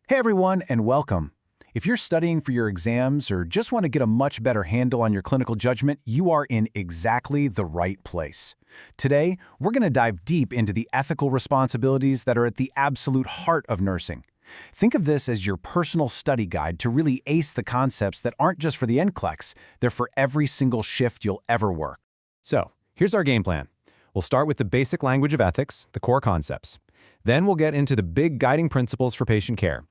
Hey everyone, and welcome. If you're studying for your exams or just want to get a much better handle on your clinical judgment, you are in exactly the right place. Today, we're going to dive deep into the ethical responsibilities that are at the absolute heart of nursing. Think of this as your personal study guide to really ace the concepts that aren't just for the NCLEX, they're for every single shift you'll ever work. So, here's our game plan. We'll start with the basic language of ethics, the core concepts. Then we'll get into the big guiding principles for patient care.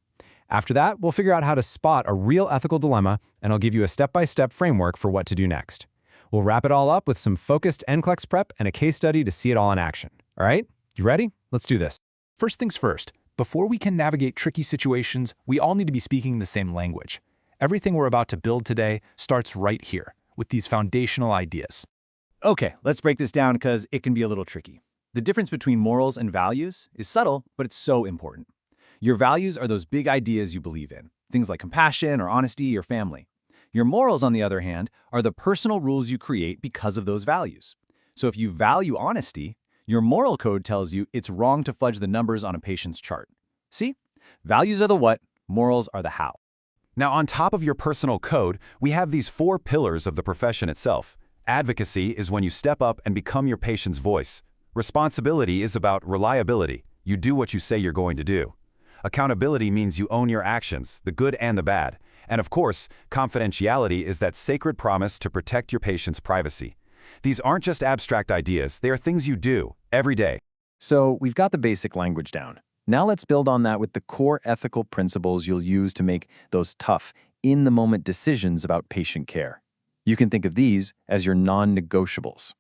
After that, we'll figure out how to spot a real ethical dilemma, and I'll give you a step-by-step framework for what to do next. We'll wrap it all up with some focused NCLEX prep and a case study to see it all in action. All right? You ready? Let's do this. First things first, before we can navigate tricky situations, we all need to be speaking the same language. Everything we're about to build today starts right here, with these foundational ideas. Okay, let's break this down because it can be a little tricky. The difference between morals and values is subtle, but it's so important. Your values are those big ideas you believe in, things like compassion or honesty or family. Your morals, on the other hand, are the personal rules you create because of those values. So if you value honesty, your moral code tells you it's wrong to fudge the numbers on a patient's chart. See? Values are the what, morals are the how. Now, on top of your personal code, we have these 4 pillars of the profession itself. Advocacy is when you step up and become your patient's voice. Responsibility is about reliability. You do what you say you're going to do. Accountability means you own your actions, the good and the bad. And of course, confidentiality is that sacred promise to protect your patient's privacy. These aren't just abstract ideas, they are things you do, every day. So, we've got the basic language down. Now let's build on that with the core ethical principles you'll use to make those tough, in-the-moment decisions about patient care. You can think of these as your non-negotiables.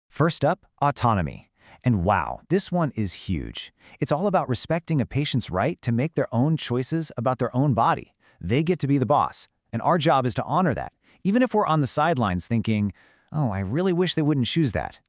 First up, autonomy. And wow, this one is huge. It's all about respecting a patient's right to make their own choices about their own body. They get to be the boss, and our job is to honor that, even if we're on the sidelines thinking, oh, I really wish they wouldn't choose that.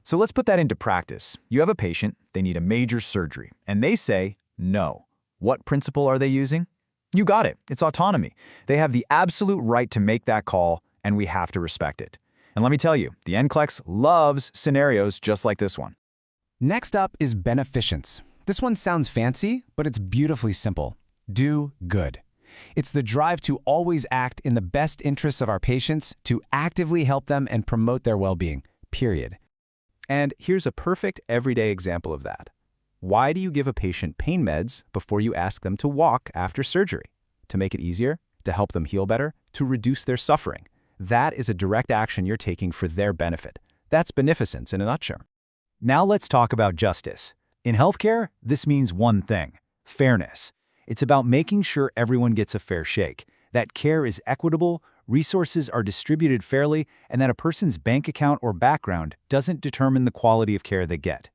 So let's put that into practice. You have a patient, they need a major surgery, and they say no. What principle are they using? You got it, it's autonomy. They have the absolute right to make that call, and we have to respect it. And let me tell you, the NCLEX loves scenarios just like this one. Next up is beneficence. This one sounds fancy, but it's beautifully simple. Do good. It's the drive to always act in the best interests of our patients, to actively help them and promote their well-being, period. And here's a perfect everyday example of that. Why do you give a patient pain meds before you ask them to walk after surgery? To make it easier? To help them heal better? To reduce their suffering? That is a direct action you're taking for their benefit. That's beneficence in a nutshell. Now let's talk about justice. In healthcare, this means one thing: fairness. It's about making sure everyone gets a fair shake, that care is equitable, resources are distributed fairly, and that a person's bank account or background doesn't determine the quality of care they get.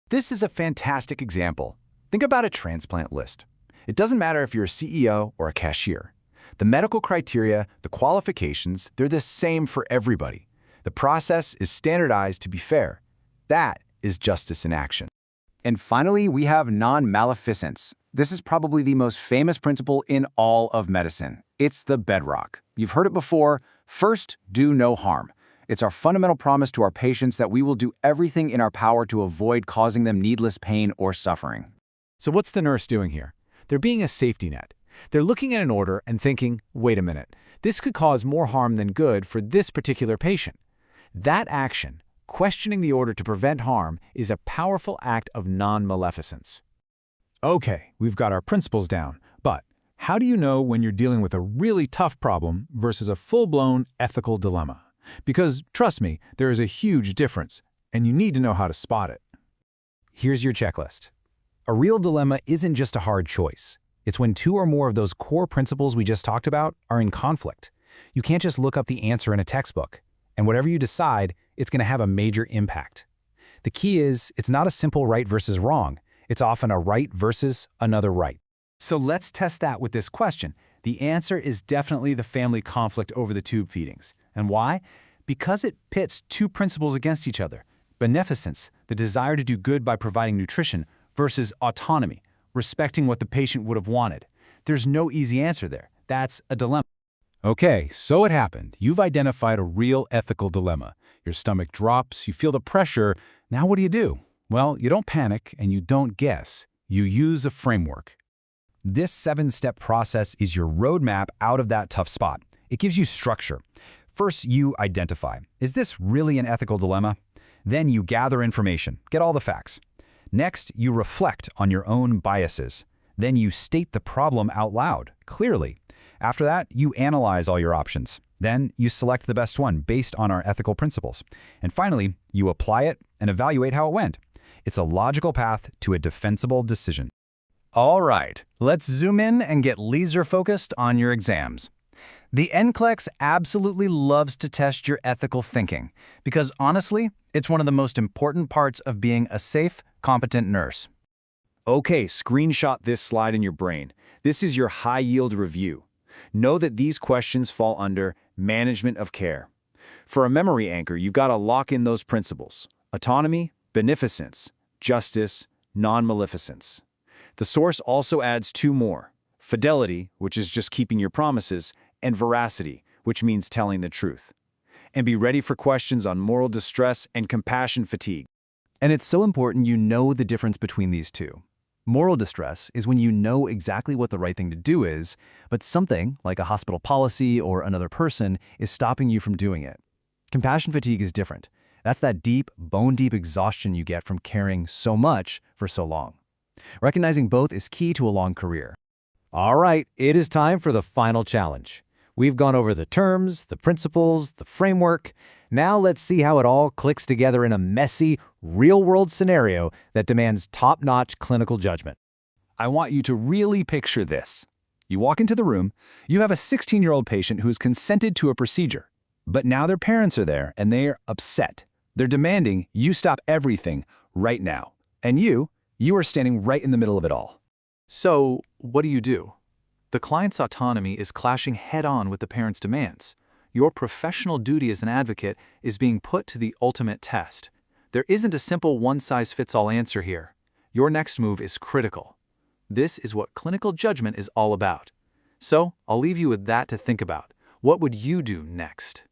This is a fantastic example. Think about a transplant list. It doesn't matter if you're a CEO or a cashier. The medical criteria, the qualifications, they're the same for everybody. The process is standardized to be fair. That is justice in action. And finally, we have nonmaleficence. This is probably the most famous principle in all of medicine. It's the bedrock. You've heard it before. First, do no harm. It's our fundamental promise to our patients that we will do everything in our power to avoid causing them needless pain or suffering. So what's the nurse doing here? They're being a safety net. They're looking at an order and thinking, wait a minute, this could cause more harm than good for this particular patient. That action, questioning the order to prevent harm, is a powerful act of non-maleficence. Okay, we've got our principles down, but how do you know when you're dealing with a really tough problem versus a full-blown ethical dilemma? Because, trust me, there is a huge difference, and you need to know how to spot it. Here's your checklist. A real dilemma isn't just a hard choice. It's when 2 or more of those core principles we just talked about are in conflict. You can't just look up the answer in a textbook. And whatever you decide, it's going to have a major impact. The key is, it's not a simple right versus wrong. It's often a right versus another right. So let's test that with this question. The answer is definitely the family conflict over the tube feedings. And why? Because it pits 2 principles against each other. Beneficence, the desire to do good by providing nutrition, versus autonomy, respecting what the patient would have wanted. There's no easy answer there. That's a dilemma. Okay, so it happened. You've identified a real ethical dilemma. Your stomach drops, you feel the pressure. Now what do? Well, you don't panic and you don't guess. You use a framework. This 7-step process is your roadmap out of that tough spot. It gives you structure. First, you identify. Is this really an ethical dilemma? Then you gather information, get all the facts. Next, you reflect on your own biases. Then you state the problem out loud, clearly. After that, you analyze all your options. Then you select the best one based on our ethical principles. And finally, you apply it and evaluate how it went. It's a logical path to a defensible decision. All right, let's zoom in and get laser-focused on your exams. The NCLEX absolutely loves to test your ethical thinking because, honestly, it's one of the most important parts of being a safe, competent nurse. Okay, screenshot this slide in your brain. This is your high-yield review. Know that these questions fall under management of care. For a memory anchor, you've got to lock in those principles: autonomy, beneficence, justice, nonmaleficence. The source also adds 2 more: fidelity, which is just keeping your promises, and veracity, which means telling the truth. And be ready for questions on moral distress and compassion fatigue. And it's so important you know the difference between these two. Moral distress is when you know exactly what the right thing to do is, but something, like a hospital policy or another person, is stopping you from doing it. Compassion fatigue is different. That's that deep, bone-deep exhaustion you get from caring so much for so long. Recognizing both is key to a long career. All right, it is time for the final challenge. We've gone over the terms, the principles, the framework. Now let's see how it all clicks together in a messy, real-world scenario that demands top-notch clinical judgment. I want you to really picture this. You walk into the room, you have a 16-year-old patient who has consented to a procedure, but now their parents are there and they're upset. They're demanding you stop everything right now. And you are standing right in the middle of it all. So, what do? The client's autonomy is clashing head-on with the parent's demands. Your professional duty as an advocate is being put to the ultimate test. There isn't a simple one-size-fits-all answer here. Your next move is critical. This is what clinical judgment is all about. So, I'll leave you with that to think about. What would you do next?